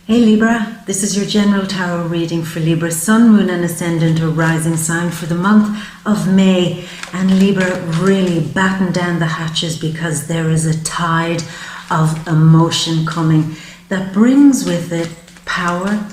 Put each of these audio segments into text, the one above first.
Hey Libra, this is your general tarot reading for Libra, Sun, Moon and Ascendant or Rising sign for the month of May. And Libra, really batten down the hatches because there is a tide of emotion coming that brings with it power,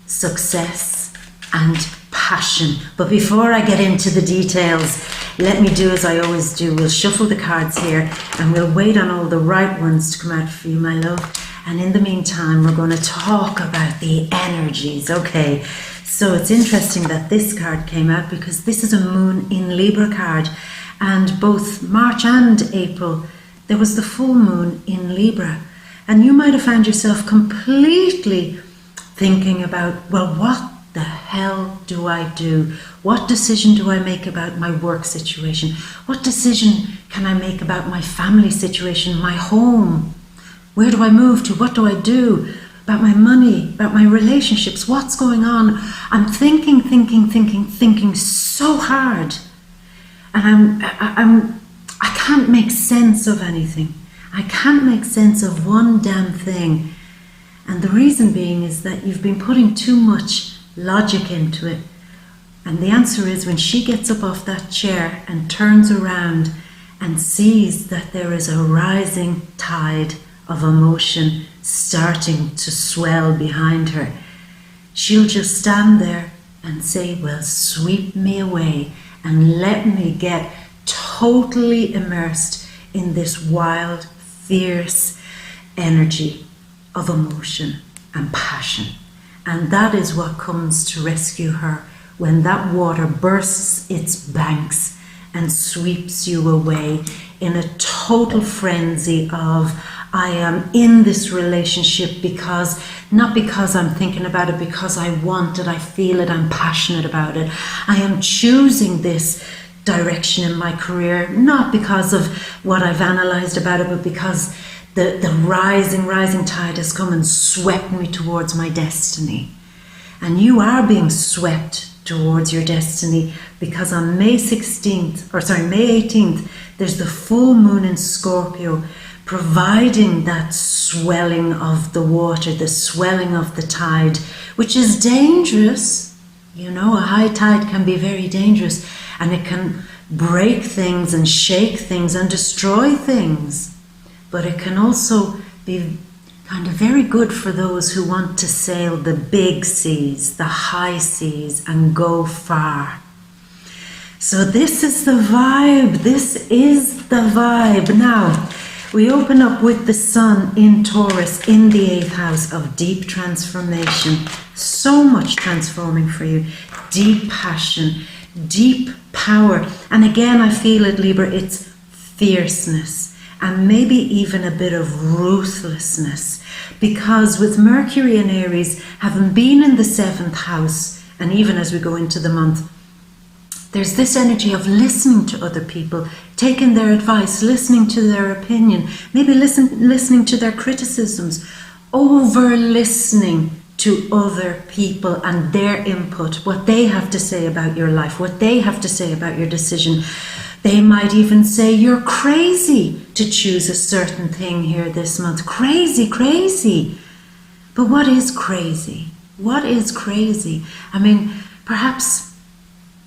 success and passion. But before I get into the details, let me do as I always do. We'll shuffle the cards here and we'll wait on all the right ones to come out for you, my love. And in the meantime, we're going to talk about the energies. Okay, so it's interesting that this card came out because this is a Moon in Libra card. And both March and April, there was the full moon in Libra. And you might have found yourself completely thinking about, well, what the hell do I do? What decision do I make about my work situation? What decision can I make about my family situation, my home? Where do I move to? What do I do about my money, about my relationships? What's going on? I'm thinking so hard. And I can't make sense of anything. I can't make sense of one damn thing. And the reason being is that you've been putting too much logic into it. And the answer is when she gets up off that chair and turns around and sees that there is a rising tide of emotion starting to swell behind her, she'll just stand there and say, well, sweep me away and let me get totally immersed in this wild, fierce energy of emotion and passion. And that is what comes to rescue her when that water bursts its banks and sweeps you away in a total frenzy of, I am in this relationship because, not because I'm thinking about it, because I want it, I feel it, I'm passionate about it. I am choosing this direction in my career, not because of what I've analysed about it, but because the rising tide has come and swept me towards my destiny. And you are being swept towards your destiny because on May 18th, there's the full moon in Scorpio, providing that swelling of the water, the swelling of the tide, which is dangerous. You know, a high tide can be very dangerous and it can break things and shake things and destroy things. But it can also be kind of very good for those who want to sail the big seas, the high seas, and go far. So this is the vibe. This is the vibe. Now, we open up with the Sun in Taurus in the 8th house of deep transformation. So much transforming for you. Deep passion, deep power. And again, I feel it, Libra, it's fierceness and maybe even a bit of ruthlessness. Because with Mercury and Aries having been in the 7th house, and even as we go into the month, there's this energy of listening to other people, taking their advice, listening to their opinion, maybe listening to their criticisms, over-listening to other people and their input, what they have to say about your life, what they have to say about your decision. They might even say, you're crazy to choose a certain thing here this month. Crazy, crazy. But what is crazy? What is crazy? I mean, perhaps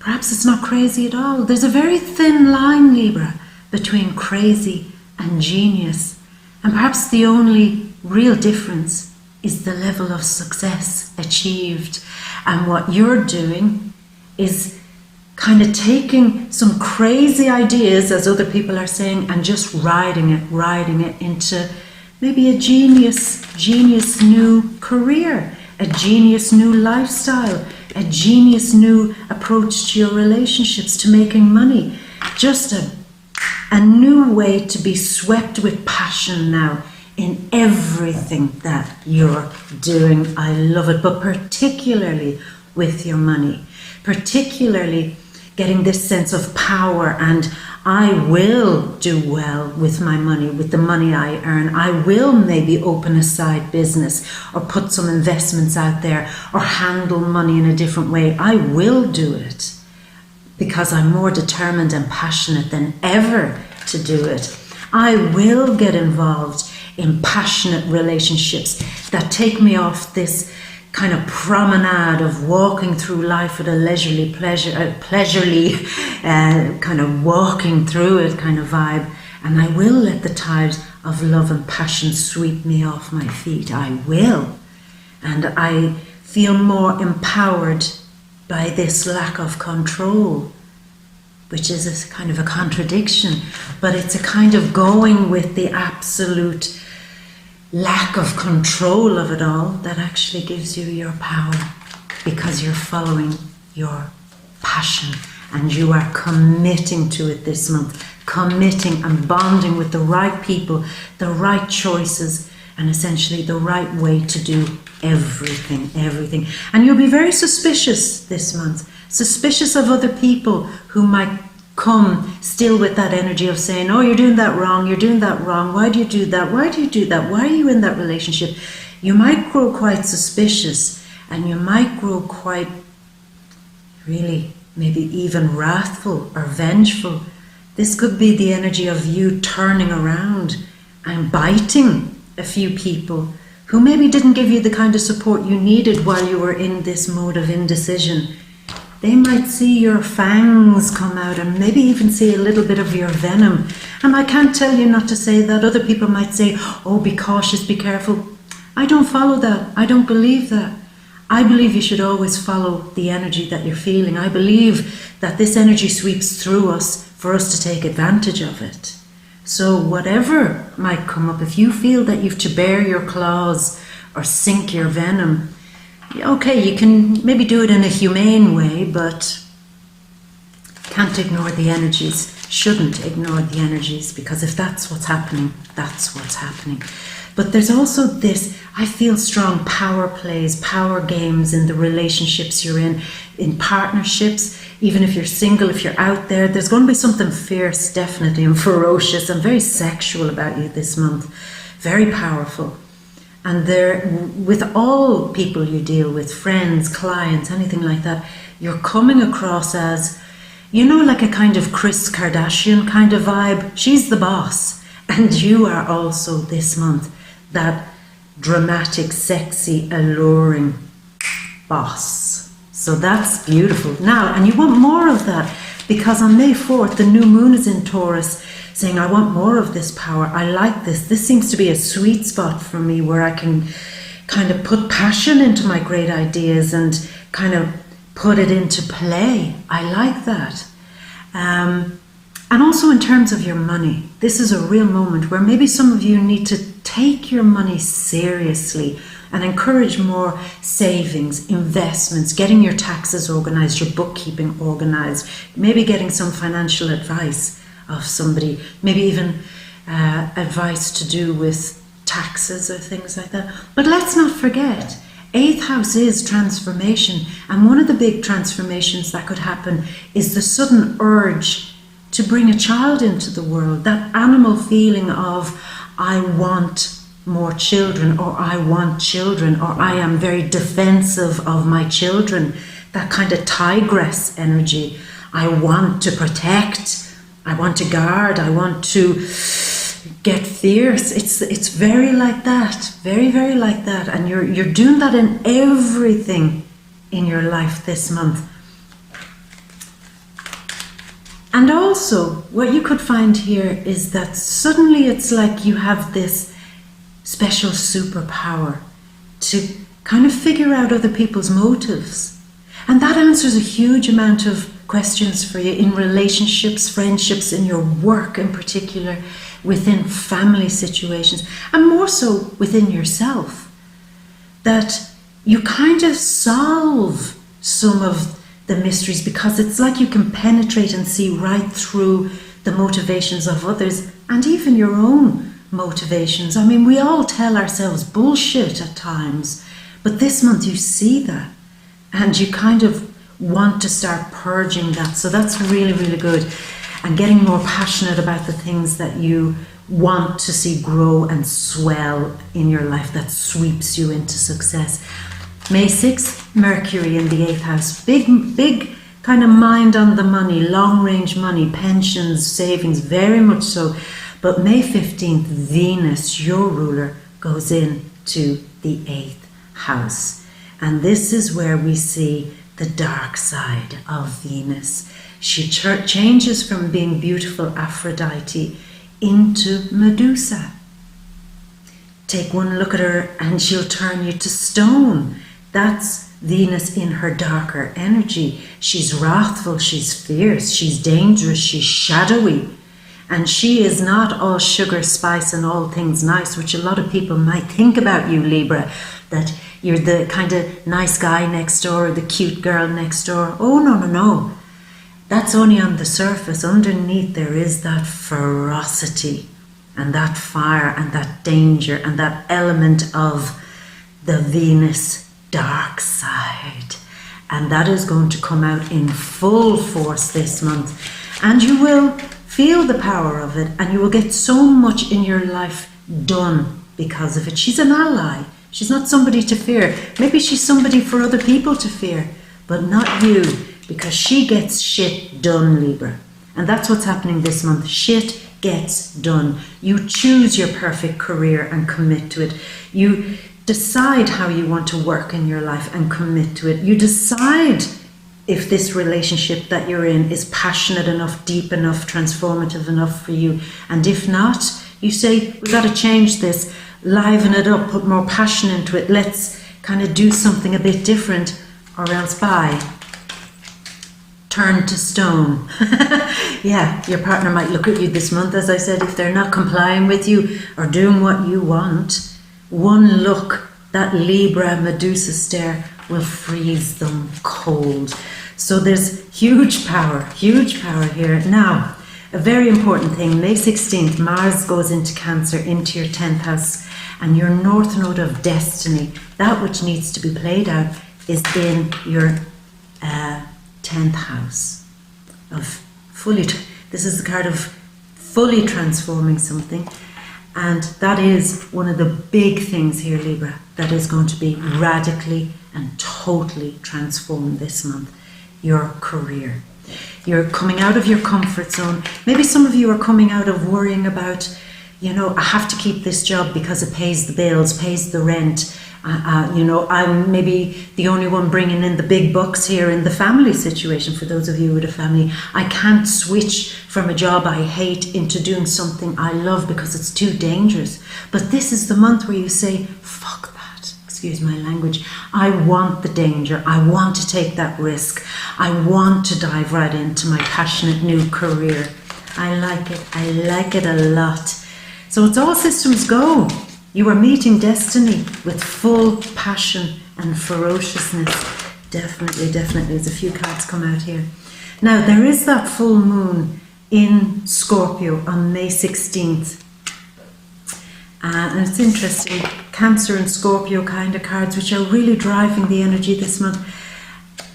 it's not crazy at all. There's a very thin line, Libra, between crazy and genius. And perhaps the only real difference is the level of success achieved. And what you're doing is kind of taking some crazy ideas, as other people are saying, and just riding it into maybe a genius new career, a genius new lifestyle, a genius new approach to your relationships, to making money. Just a new way to be swept with passion now in everything that you're doing. I love it, but particularly with your money, particularly getting this sense of power and I will do well with my money, with the money I earn. I will maybe open a side business or put some investments out there or handle money in a different way. I will do it because I'm more determined and passionate than ever to do it. I will get involved in passionate relationships that take me off this kind of promenade of walking through life with a leisurely kind of walking through it kind of vibe. And I will let the tide of love and passion sweep me off my feet. I will. And I feel more empowered by this lack of control, which is a kind of a contradiction, but it's a kind of going with the absolute lack of control of it all that actually gives you your power, because you're following your passion and you are committing to it this month, committing and bonding with the right people, the right choices, and essentially the right way to do everything. And you'll be very suspicious this month, suspicious of other people who might come still with that energy of saying, oh, you're doing that wrong, why do you do that, why are you in that relationship? You might grow quite suspicious, and you might grow quite really maybe even wrathful or vengeful. This could be the energy of you turning around and biting a few people who maybe didn't give you the kind of support you needed while you were in this mode of indecision. They might see your fangs come out and maybe even see a little bit of your venom. And I can't tell you not to say that. Other people might say, oh, be cautious, be careful. I don't follow that. I don't believe that. I believe you should always follow the energy that you're feeling. I believe that this energy sweeps through us for us to take advantage of it. So whatever might come up, if you feel that you've to bare your claws or sink your venom, okay, you can maybe do it in a humane way, but can't ignore the energies, shouldn't ignore the energies, because if that's what's happening, that's what's happening. But there's also this, I feel strong power plays, power games in the relationships you're in partnerships, even if you're single, if you're out there, there's going to be something fierce, definitely, and ferocious and very sexual about you this month, very powerful. And there, with all people you deal with, friends, clients, anything like that, you're coming across as, you know, like a kind of Kris Kardashian kind of vibe. She's the boss. And you are also this month that dramatic, sexy, alluring boss. So that's beautiful. Now, and you want more of that, because on May 4th, the new moon is in Taurus, saying, I want more of this power. I like this. This seems to be a sweet spot for me where I can kind of put passion into my great ideas and kind of put it into play. I like that. And also in terms of your money, this is a real moment where maybe some of you need to take your money seriously and encourage more savings, investments, getting your taxes organized, your bookkeeping organized, maybe getting some financial advice of somebody, maybe even advice to do with taxes or things like that. But let's not forget, 8th house is transformation, and one of the big transformations that could happen is the sudden urge to bring a child into the world, that animal feeling of I want more children, or I want children, or I am very defensive of my children, that kind of tigress energy. I want to protect, I want to guard, I want to get fierce. It's very like that, very, very like that. And you're doing that in everything in your life this month. And also, what you could find here is that suddenly it's like you have this special superpower to kind of figure out other people's motives. And that answers a huge amount of questions for you in relationships, friendships, in your work in particular, within family situations, and more so within yourself. That you kind of solve some of the mysteries, because it's like you can penetrate and see right through the motivations of others and even your own motivations. I mean, we all tell ourselves bullshit at times, but this month you see that and you kind of want to start purging that. So that's really, really good. And getting more passionate about the things that you want to see grow and swell in your life, that sweeps you into success. May 6th, Mercury in the 8th house. Big kind of mind on the money, long range money, pensions, savings, very much so. But May 15th, Venus, your ruler, goes into the 8th house. And this is where we see the dark side of Venus. She changes from being beautiful Aphrodite into Medusa. Take one look at her and she'll turn you to stone. That's Venus in her darker energy. She's wrathful, she's fierce, she's dangerous, she's shadowy. And she is not all sugar, spice and all things nice, which a lot of people might think about you, Libra, that you're the kind of nice guy next door, or the cute girl next door. Oh, no, no, no. That's only on the surface. Underneath there is that ferocity and that fire and that danger and that element of the Venus dark side. And that is going to come out in full force this month. And you will feel the power of it, and you will get so much in your life done because of it. She's an ally. She's not somebody to fear. Maybe she's somebody for other people to fear, but not you, because she gets shit done, Libra. And that's what's happening this month. Shit gets done. You choose your perfect career and commit to it. You decide how you want to work in your life and commit to it. You decide if this relationship that you're in is passionate enough, deep enough, transformative enough for you. And if not, you say, we've got to change this, liven it up, put more passion into it. Let's kind of do something a bit different, or else bye. Turn to stone. Yeah, your partner might look at you this month, as I said, if they're not complying with you or doing what you want. One look, that Libra Medusa stare, will freeze them cold. So there's huge power here. Now, a very important thing, May 16th, Mars goes into Cancer, into your 10th house, and your north node of destiny, that which needs to be played out, is in your 10th house of this is the card of fully transforming something. And that is one of the big things here, Libra, that is going to be radically and totally transformed this month. Your career. You're coming out of your comfort zone. Maybe some of you are coming out of worrying about, I have to keep this job because it pays the bills, pays the rent. I'm maybe the only one bringing in the big bucks here in the family situation. For those of you with a family, I can't switch from a job I hate into doing something I love because it's too dangerous. But this is the month where you say, fuck that, excuse my language. I want the danger. I want to take that risk. I want to dive right into my passionate new career. I like it. I like it a lot. So it's all systems go. You are meeting destiny with full passion and ferociousness. Definitely. There's a few cards come out here. Now, there is that full moon in Scorpio on May 16th. And it's interesting, Cancer and Scorpio kind of cards, which are really driving the energy this month.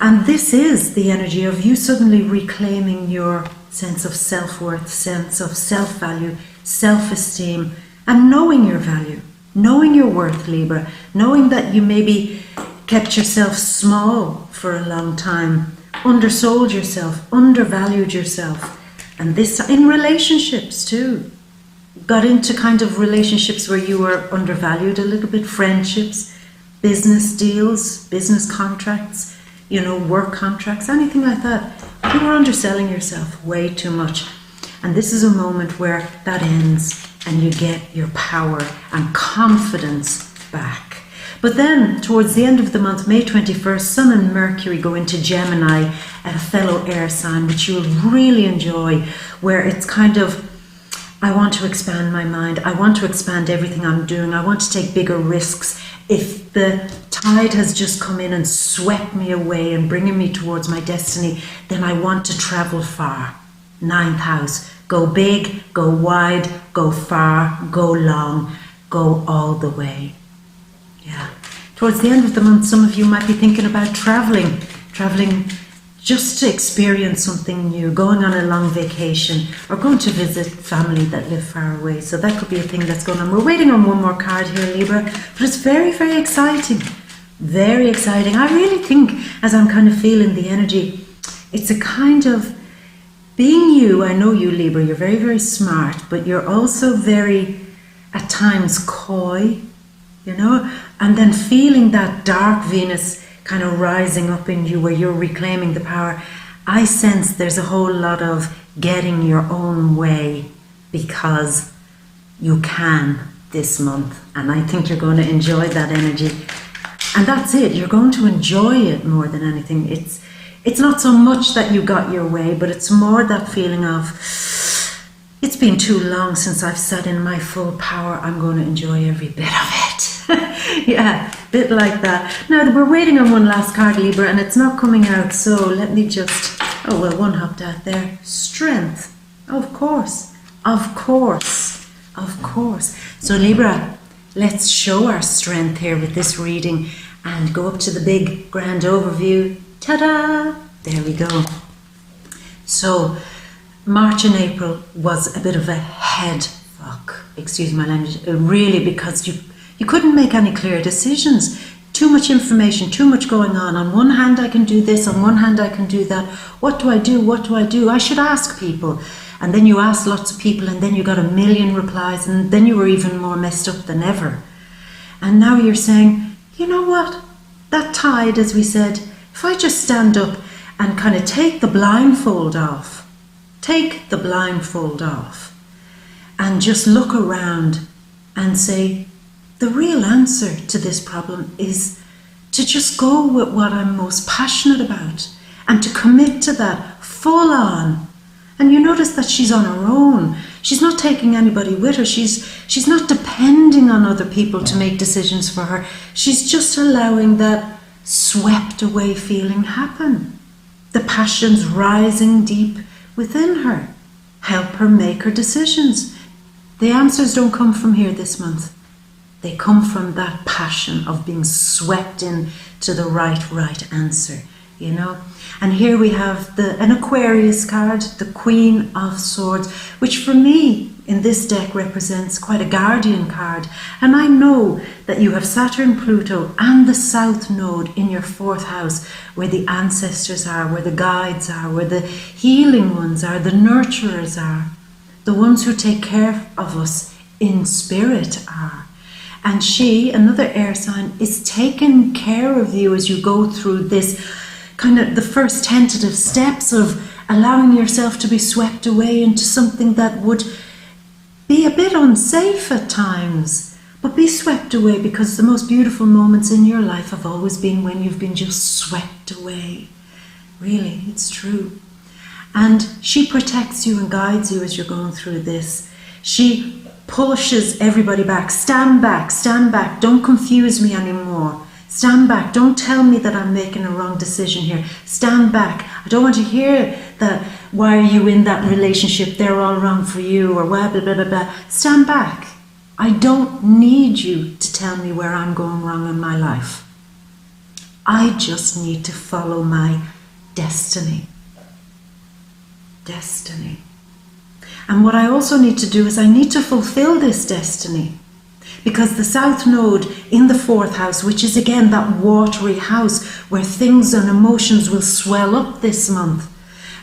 And this is the energy of you suddenly reclaiming your sense of self-worth, sense of self-value, self-esteem, and knowing your value. Knowing your worth, Libra, knowing that you maybe kept yourself small for a long time, undersold yourself, undervalued yourself, and this in relationships too. Got into kind of relationships where you were undervalued a little bit, friendships, business deals, business contracts, work contracts, anything like that. You were underselling yourself way too much. And this is a moment where that ends and you get your power and confidence back. But then, towards the end of the month, May 21st, Sun and Mercury go into Gemini, a fellow air sign, which you'll really enjoy, where it's kind of, I want to expand my mind. I want to expand everything I'm doing. I want to take bigger risks. If the tide has just come in and swept me away and bringing me towards my destiny, then I want to travel far. 9th house. Go big, go wide, go far, go long, go all the way. Yeah. Towards the end of the month, some of you might be thinking about traveling just to experience something new, going on a long vacation, or going to visit family that live far away. So that could be a thing that's going on. We're waiting on one more card here, Libra, but it's very, very exciting. Very exciting. I really think, as I'm kind of feeling the energy, it's a kind of being you, I know you, Libra, you're very, very smart, but you're also very, at times, coy, you know, and then feeling that dark Venus kind of rising up in you where you're reclaiming the power. I sense there's a whole lot of getting your own way because you can this month, and I think you're going to enjoy that energy. And that's it, you're going to enjoy it more than anything. It's not so much that you got your way, but it's more that feeling of, it's been too long since I've sat in my full power, I'm going to enjoy every bit of it. Yeah, a bit like that. Now, we're waiting on one last card, Libra, and it's not coming out, so let me just, oh well, one hopped out there. Strength, of course, of course, of course. So Libra, let's show our strength here with this reading and go up to the big grand overview. Ta-da! There we go. So, March and April was a bit of a head fuck, excuse my language, really, because you couldn't make any clear decisions. Too much information, too much going on. On one hand I can do this, on one hand I can do that. What do I do? What do I do? I should ask people. And then you asked lots of people, and then you got a million replies, and then you were even more messed up than ever. And now you're saying, you know what? That tide, as we said, if I just stand up and kind of take the blindfold off, and just look around and say, the real answer to this problem is to just go with what I'm most passionate about and to commit to that full on. And you notice that she's on her own. She's not taking anybody with her. She's not depending on other people to make decisions for her. She's just allowing that swept away feeling happen. The passions rising deep within her help her make her decisions. The answers don't come from here this month. They come from that passion of being swept in to the right answer, you know. And here we have an Aquarius card, the Queen of Swords, which for me in this deck represents quite a guardian card. And I know that you have Saturn, Pluto and the South Node in your 4th house, where the ancestors are, where the guides are, where the healing ones are, the nurturers are, the ones who take care of us in spirit are. And she, another air sign, is taking care of you as you go through this kind of the first tentative steps of allowing yourself to be swept away into something that would be a bit unsafe at times, but be swept away, because the most beautiful moments in your life have always been when you've been just swept away. Really, it's true. And she protects you and guides you as you're going through this. She pushes everybody back. Stand back, don't confuse me anymore. Stand back, don't tell me that I'm making a wrong decision here. Stand back. I don't want to hear that, why are you in that relationship? They're all wrong for you, or blah, blah, blah, blah, blah. Stand back. I don't need you to tell me where I'm going wrong in my life. I just need to follow my destiny. Destiny. And what I also need to do is I need to fulfill this destiny. Because the South Node in the 4th house, which is again that watery house where things and emotions will swell up this month.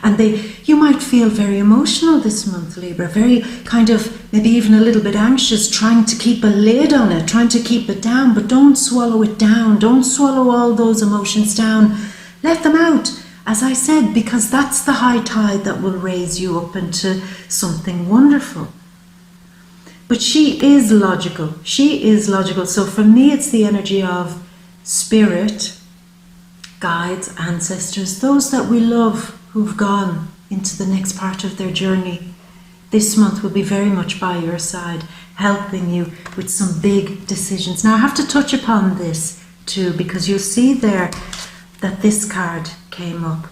And you might feel very emotional this month, Libra, very kind of maybe even a little bit anxious, trying to keep a lid on it, trying to keep it down, but don't swallow it down. Don't swallow all those emotions down. Let them out, as I said, because that's the high tide that will raise you up into something wonderful. But she is logical. She is logical. So for me, it's the energy of spirit, guides, ancestors, those that we love who've gone into the next part of their journey. This month will be very much by your side, helping you with some big decisions. Now, I have to touch upon this too, because you'll see there that this card came up.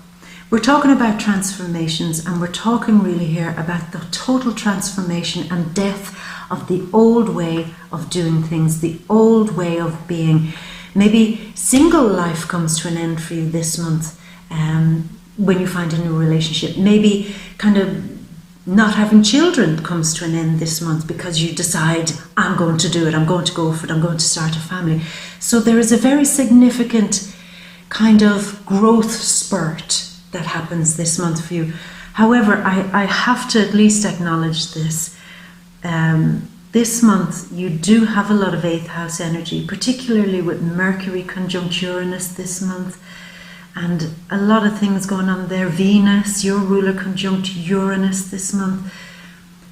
We're talking about transformations, and we're talking really here about the total transformation and death of the old way of doing things, the old way of being. Maybe single life comes to an end for you this month when you find a new relationship. Maybe kind of not having children comes to an end this month because you decide, I'm going to do it, I'm going to go for it, I'm going to start a family. So there is a very significant kind of growth spurt that happens this month for you. However, I have to at least acknowledge this. This month, you do have a lot of 8th house energy, particularly with Mercury conjunct Uranus this month, and a lot of things going on there. Venus, your ruler, conjunct Uranus this month.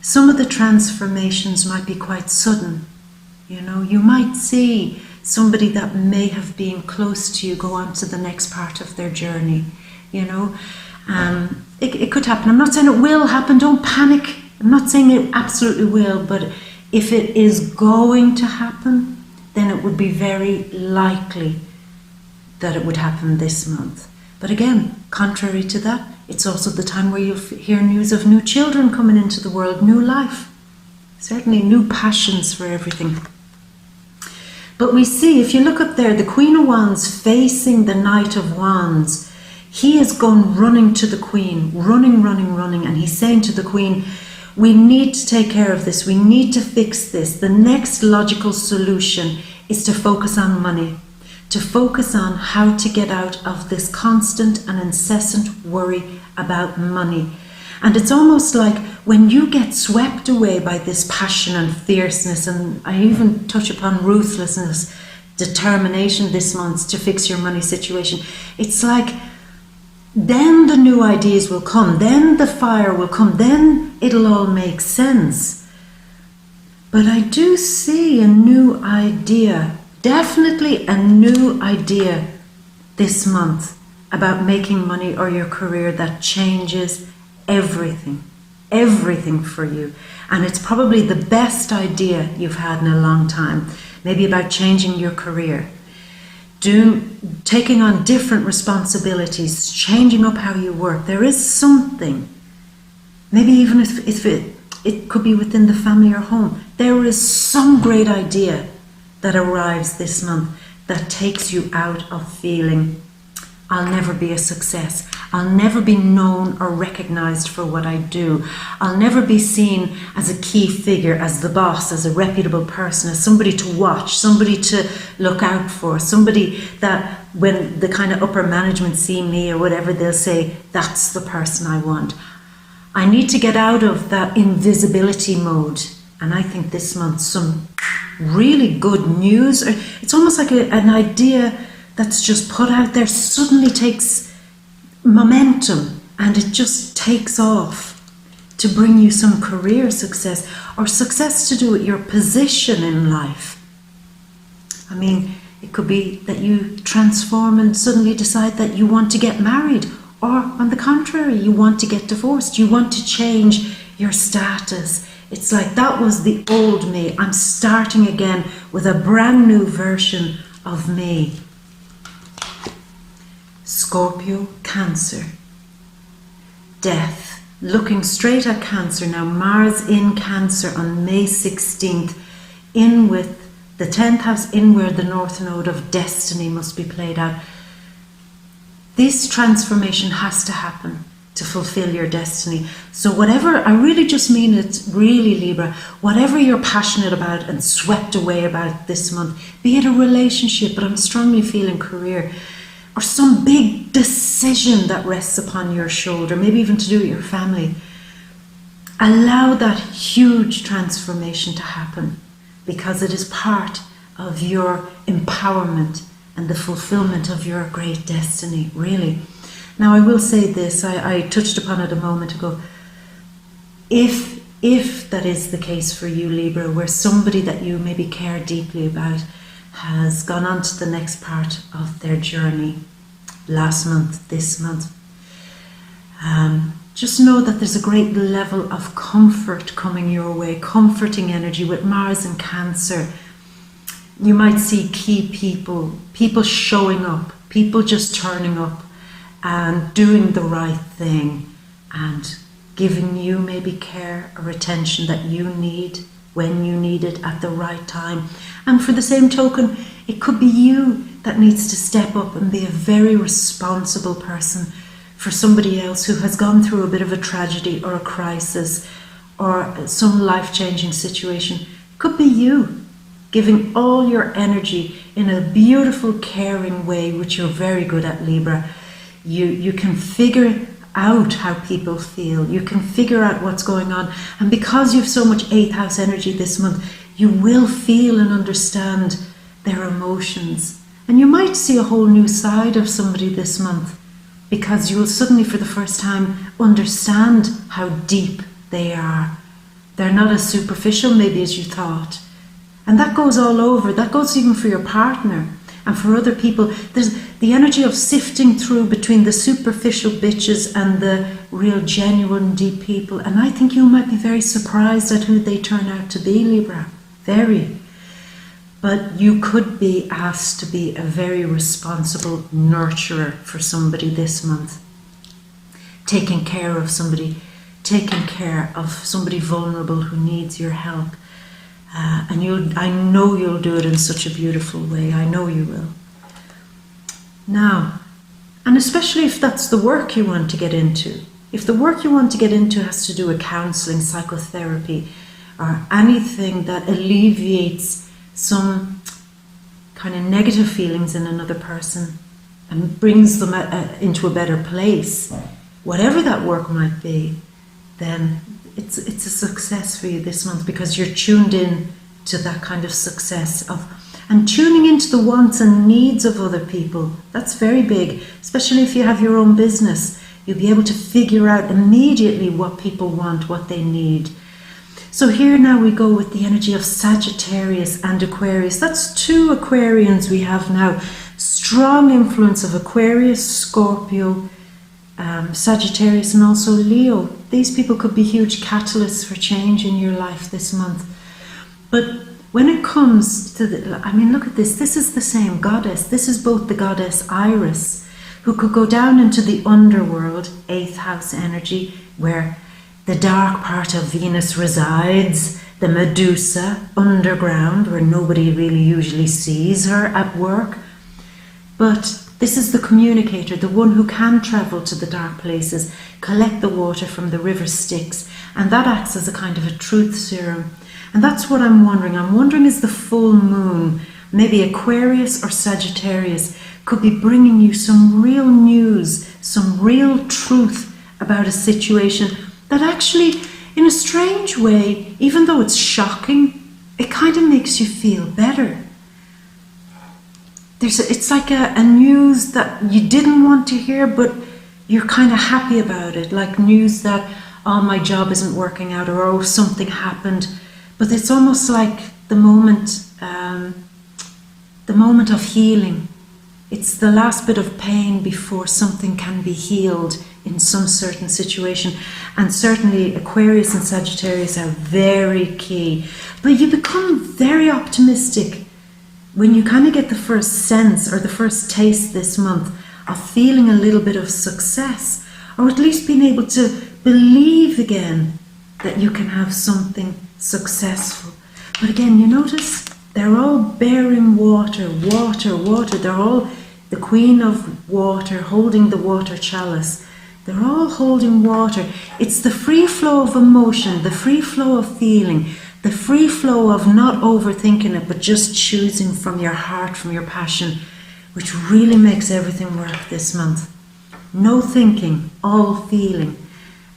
Some of the transformations might be quite sudden. You know, you might see somebody that may have been close to you go on to the next part of their journey, you know. It could happen. I'm not saying it will happen, don't panic. I'm not saying it absolutely will, but if it is going to happen, then it would be very likely that it would happen this month. But again, contrary to that, it's also the time where you'll hear news of new children coming into the world, new life, certainly new passions for everything. But we see, if you look up there, the Queen of Wands facing the Knight of Wands, he is going running to the Queen, running, and he's saying to the Queen, we need to take care of this, we need to fix this. The next logical solution is to focus on money, to focus on how to get out of this constant and incessant worry about money. And it's almost like when you get swept away by this passion and fierceness, and I even touch upon ruthlessness, determination this month to fix your money situation, it's like then the new ideas will come, then the fire will come, then it'll all make sense. But I do see a new idea, definitely a new idea this month about making money or your career that changes everything for you. And it's probably the best idea you've had in a long time, maybe about changing your career, taking on different responsibilities, changing up how you work. There is something, maybe even if it could be within the family or home, there is some great idea that arrives this month that takes you out of feeling, I'll never be a success, I'll never be known or recognized for what I do, I'll never be seen as a key figure, as the boss, as a reputable person, as somebody to watch, somebody to look out for, somebody that when the kind of upper management see me or whatever, they'll say, that's the person I want. I need to get out of that invisibility mode. And I think this month some really good news, or it's almost like an idea that's just put out there suddenly takes momentum and it just takes off to bring you some career success or success to do with your position in life. I mean, it could be that you transform and suddenly decide that you want to get married, or on the contrary, you want to get divorced, you want to change your status. It's like that was the old me. I'm starting again with a brand new version of me. Scorpio, Cancer, death, looking straight at Cancer now. Mars in Cancer on May 16th, in with the 10th house, in where the North Node of Destiny must be played out. This transformation has to happen to fulfill your destiny. So whatever, I really just mean it really, Libra, whatever you're passionate about and swept away about this month, be it a relationship, but I'm strongly feeling career, or some big decision that rests upon your shoulder, maybe even to do with your family, allow that huge transformation to happen, because it is part of your empowerment and the fulfillment of your great destiny, really. Now, I will say this, I touched upon it a moment ago. If that is the case for you, Libra, where somebody that you maybe care deeply about has gone on to the next part of their journey, last month, this month, just know that there's a great level of comfort coming your way, comforting energy with Mars and Cancer. You might see key people showing up, people just turning up and doing the right thing and giving you maybe care or attention that you need when you need it at the right time. And for the same token, it could be you that needs to step up and be a very responsible person for somebody else who has gone through a bit of a tragedy or a crisis or some life-changing situation. It could be you giving all your energy in a beautiful, caring way, which you're very good at, Libra. You can figure out how people feel. You can figure out what's going on. And because you have so much 8th house energy this month, you will feel and understand their emotions. And you might see a whole new side of somebody this month, because you will suddenly for the first time understand how deep they are. They're not as superficial maybe as you thought. And that goes all over. That goes even for your partner and for other people. There's the energy of sifting through between the superficial bitches and the real genuine deep people. And I think you might be very surprised at who they turn out to be, Libra. Very. But you could be asked to be a very responsible nurturer for somebody this month. Taking care of somebody, taking care of somebody vulnerable who needs your help. And I know you'll do it in such a beautiful way. I know you will. Now, and especially if that's the work you want to get into. If the work you want to get into has to do with counselling, psychotherapy, or anything that alleviates some kind of negative feelings in another person and brings them into a better place, whatever that work might be, then it's a success for you this month, because you're tuned in to that kind of success and tuning into the wants and needs of other people. That's very big, especially if you have your own business. You'll be able to figure out immediately what people want, what they need. So here now we go with the energy of Sagittarius and Aquarius. That's 2 Aquarians we have now. Strong influence of Aquarius, Scorpio, Sagittarius, and also Leo. These people could be huge catalysts for change in your life this month. But when it comes to look at this. This is the same goddess. This is both the goddess Iris, who could go down into the underworld, 8th house energy, where the dark part of Venus resides, the Medusa, underground, where nobody really usually sees her at work. But this is the communicator, the one who can travel to the dark places, collect the water from the river Styx, and that acts as a kind of a truth serum. And that's what I'm wondering. I'm wondering, is the full moon, maybe Aquarius or Sagittarius, could be bringing you some real news, some real truth about a situation that actually, in a strange way, even though it's shocking, it kind of makes you feel better. It's like a news that you didn't want to hear, but you're kind of happy about it. Like news that, oh, my job isn't working out, or oh, something happened. But it's almost like the moment of healing. It's the last bit of pain before something can be healed in some certain situation. And certainly Aquarius and Sagittarius are very key. But you become very optimistic when you kind of get the first sense or the first taste this month of feeling a little bit of success, or at least being able to believe again that you can have something successful. But again, you notice they're all bearing water, water, water. They're all the queen of water, holding the water chalice. They're all holding water. It's the free flow of emotion, the free flow of feeling, the free flow of not overthinking it, but just choosing from your heart, from your passion, which really makes everything work this month. No thinking, all feeling.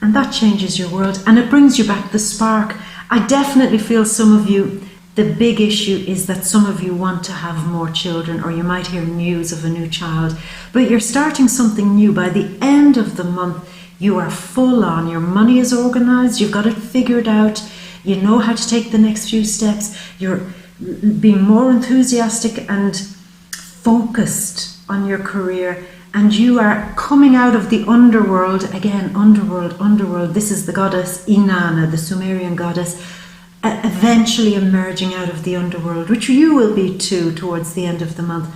And that changes your world, and it brings you back the spark. I definitely feel some of you, the big issue is that some of you want to have more children, or you might hear news of a new child, but you're starting something new. By the end of the month, you are full on. Your money is organized, you've got it figured out, you know how to take the next few steps, you're being more enthusiastic and focused on your career, and you are coming out of the underworld. Again, underworld. This is the goddess Inanna, the Sumerian goddess, eventually emerging out of the underworld, which you will be too towards the end of the month,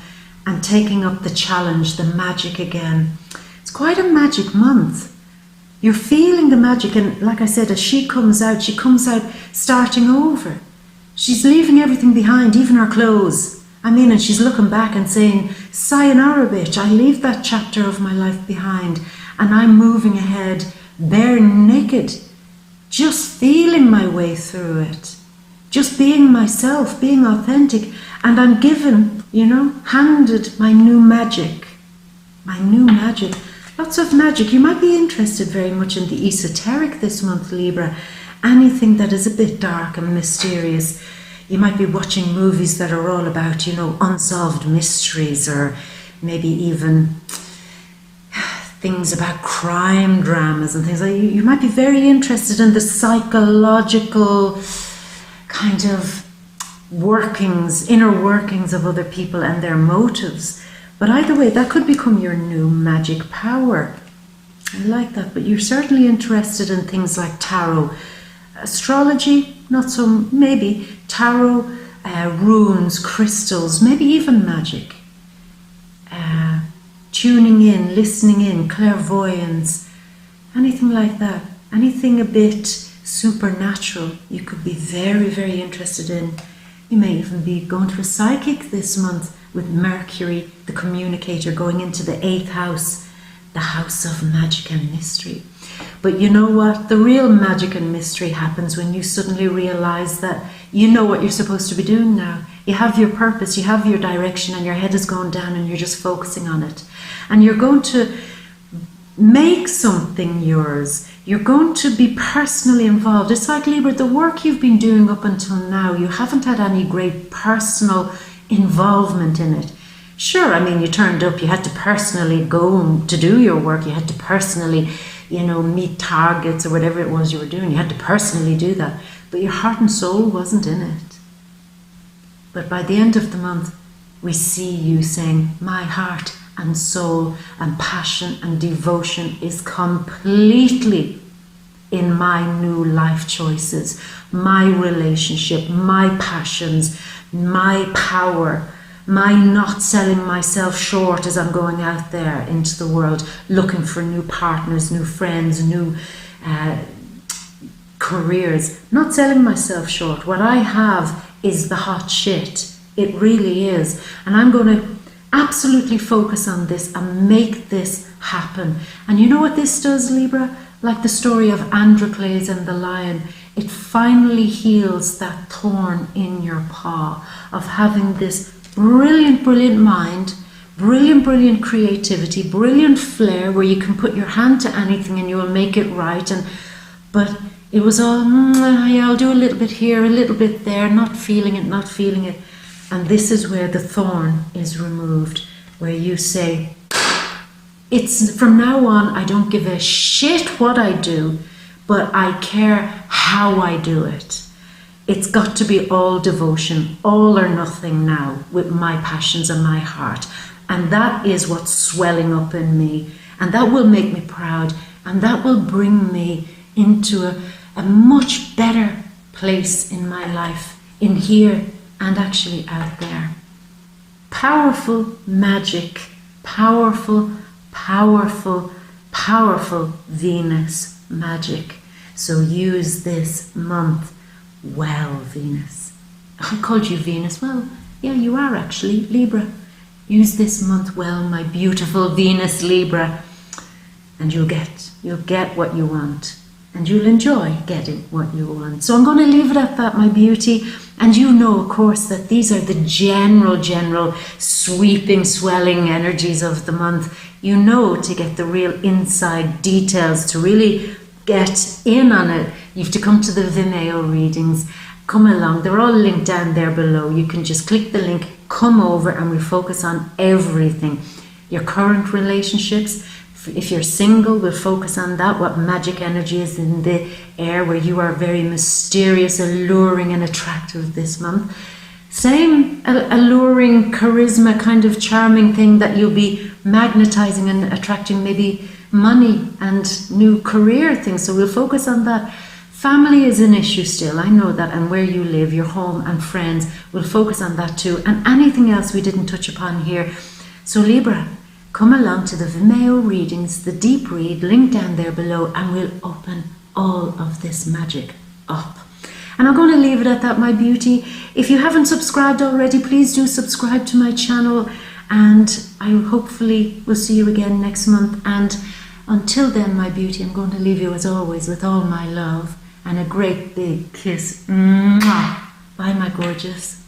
and taking up the challenge, the magic again. It's quite a magic month. You're feeling the magic, and like I said, as she comes out starting over. She's leaving everything behind, even her clothes. And she's looking back and saying, sayonara, bitch, I leave that chapter of my life behind, and I'm moving ahead, bare naked, just feeling my way through it, just being myself, being authentic, and I'm given, handed my new magic. Lots of magic. You might be interested very much in the esoteric this month, Libra. Anything that is a bit dark and mysterious. You might be watching movies that are all about, unsolved mysteries, or maybe even things about crime dramas and things like that. You might be very interested in the psychological kind of inner workings of other people and their motives. But either way, that could become your new magic power. I like that, but you're certainly interested in things like tarot. Astrology, not so, maybe. Tarot, runes, crystals, maybe even magic. Tuning in, listening in, clairvoyance, anything like that. Anything a bit supernatural you could be very, very interested in. You may even be going to a psychic this month with Mercury, the communicator, going into the 8th house, the house of magic and mystery. But you know what? The real magic and mystery happens when you suddenly realize that you know what you're supposed to be doing now. You have your purpose, you have your direction, and your head is going down and you're just focusing on it. And you're going to make something yours. You're going to be personally involved. It's like, Libra, the work you've been doing up until now, you haven't had any great personal involvement in it. Sure, I mean, you turned up, you had to personally go to do your work, you had to personally, meet targets or whatever it was you were doing, you had to personally do that, but your heart and soul wasn't in it. But by the end of the month, we see you saying, my heart and soul and passion and devotion is completely in my new life choices, my relationship, my passions, my power, my not selling myself short as I'm going out there into the world, looking for new partners, new friends, new careers, not selling myself short. What I have is the hot shit. It really is. And I'm going to absolutely focus on this and make this happen. And you know what this does, Libra? Like the story of Androcles and the lion, it finally heals that thorn in your paw of having this brilliant, brilliant mind, brilliant creativity, brilliant flair where you can put your hand to anything and you will make it right. But it was all, yeah, I'll do a little bit here, a little bit there, not feeling it. And this is where the thorn is removed, where you say, it's from now on, I don't give a shit what I do, but I care how I do it. It's got to be all devotion, all or nothing now with my passions and my heart. And that is what's swelling up in me. And that will make me proud. And that will bring me into a much better place in my life, in here and actually out there. Powerful magic, powerful Venus magic. So use this month well, Venus. I called you Venus. Well, yeah, you are actually Libra. Use this month well, my beautiful Venus Libra, and you'll get what you want, and you'll enjoy getting what you want. So I'm going to leave it at that, my beauty. And you know, of course, that these are the general sweeping, swelling energies of the month. You know, to get the real inside details, to really get in on it, you have to come to the VIMEO readings. Come along. They're all linked down there below. You can just click the link, come over, and we focus on everything. Your current relationships. If you're single, we'll focus on that, what magic energy is in the air, where you are very mysterious, alluring and attractive this month. Same alluring, charisma, kind of charming thing that you'll be magnetizing and attracting, maybe money and new career things. So we'll focus on that. Family is an issue still, I know that, and where you live, your home and friends, we'll focus on that too, and anything else we didn't touch upon here. So Libra, come along to the VIMEO readings, the deep read, link down there below, and we'll open all of this magic up. And I'm going to leave it at that, my beauty. If you haven't subscribed already, please do subscribe to my channel, and I hopefully will see you again next month. And until then, my beauty, I'm going to leave you as always with all my love and a great big kiss. Mwah. Bye, my gorgeous.